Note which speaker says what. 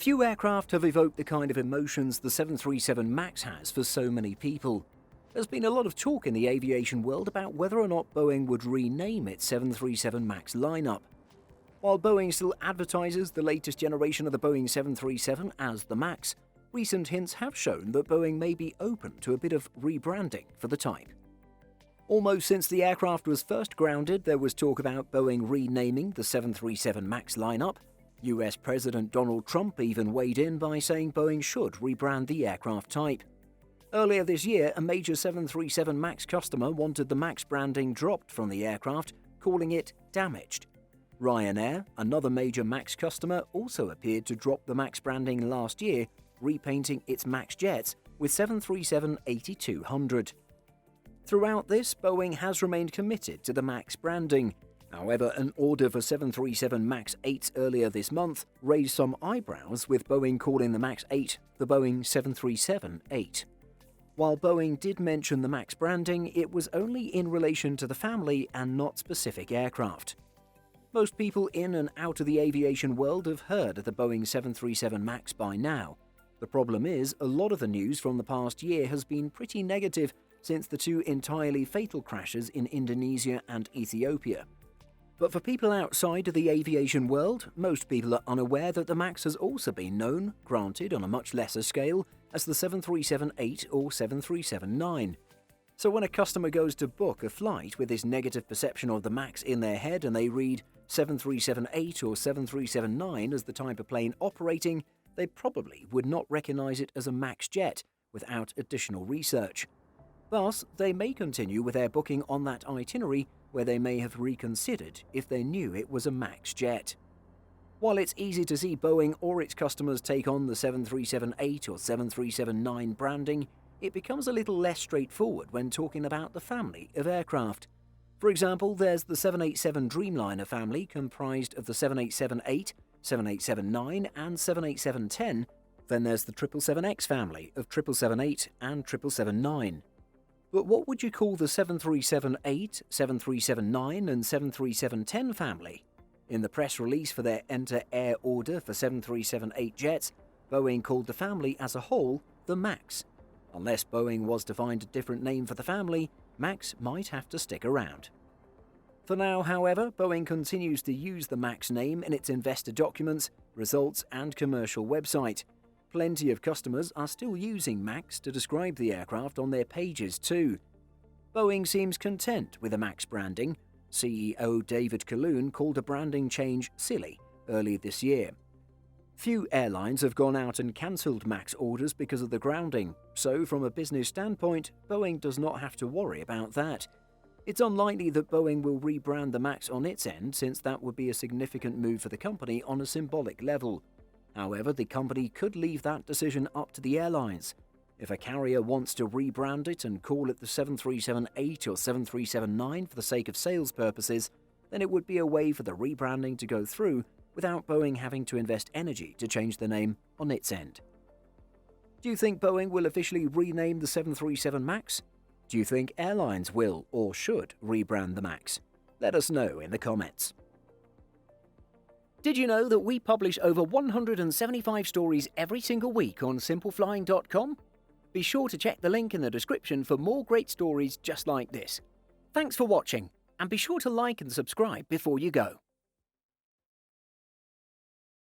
Speaker 1: Few aircraft have evoked the kind of emotions the 737 MAX has for so many people. There's been a lot of talk in the aviation world about whether or not Boeing would rename its 737 MAX lineup. While Boeing still advertises the latest generation of the Boeing 737 as the MAX, recent hints have shown that Boeing may be open to a bit of rebranding for the type. Almost since the aircraft was first grounded, there was talk about Boeing renaming the 737 MAX lineup. US President Donald Trump even weighed in by saying Boeing should rebrand the aircraft type. Earlier this year, a major 737 MAX customer wanted the MAX branding dropped from the aircraft, calling it damaged. Ryanair, another major MAX customer, also appeared to drop the MAX branding last year, repainting its MAX jets with 737-8200. Throughout this, Boeing has remained committed to the MAX branding. However, an order for 737 MAX 8s earlier this month raised some eyebrows, with Boeing calling the MAX 8 the Boeing 737-8. While Boeing did mention the MAX branding, it was only in relation to the family and not specific aircraft. Most people in and out of the aviation world have heard of the Boeing 737 MAX by now. The problem is, a lot of the news from the past year has been pretty negative since the two entirely fatal crashes in Indonesia and Ethiopia. But for people outside of the aviation world, most people are unaware that the MAX has also been known, granted on a much lesser scale, as the 737-8 or 737-9. So when a customer goes to book a flight with this negative perception of the MAX in their head and they read 737-8 or 737-9 as the type of plane operating, they probably would not recognize it as a MAX jet without additional research. Thus, they may continue with their booking on that itinerary where they may have reconsidered if they knew it was a MAX jet. While it's easy to see Boeing or its customers take on the 737-8 or 737-9 branding, it becomes a little less straightforward when talking about the family of aircraft. For example, there's the 787 Dreamliner family comprised of the 787-8, 787-9 and 787-10. Then there's the 777X family of 777-8 and 777-9. But what would you call the 737-8, 737-9 and 737-10 family? In the press release for their enter-air order for 737-8 jets, Boeing called the family as a whole the MAX. Unless Boeing was to find a different name for the family, MAX might have to stick around. For now, however, Boeing continues to use the MAX name in its investor documents, results and commercial website. Plenty of customers are still using MAX to describe the aircraft on their pages too. Boeing seems content with the MAX branding. CEO David Calhoun called a branding change silly early this year. Few airlines have gone out and cancelled MAX orders because of the grounding, so from a business standpoint, Boeing does not have to worry about that. It's unlikely that Boeing will rebrand the MAX on its end, since that would be a significant move for the company on a symbolic level. However, the company could leave that decision up to the airlines. If a carrier wants to rebrand it and call it the 737-8 or 737-9 for the sake of sales purposes, then it would be a way for the rebranding to go through without Boeing having to invest energy to change the name on its end. Do you think Boeing will officially rename the 737 MAX? Do you think airlines will or should rebrand the MAX? Let us know in the comments. Did you know that we publish over 175 stories every single week on simpleflying.com? Be sure to check the link in the description for more great stories just like this. Thanks for watching, and be sure to like and subscribe before you go.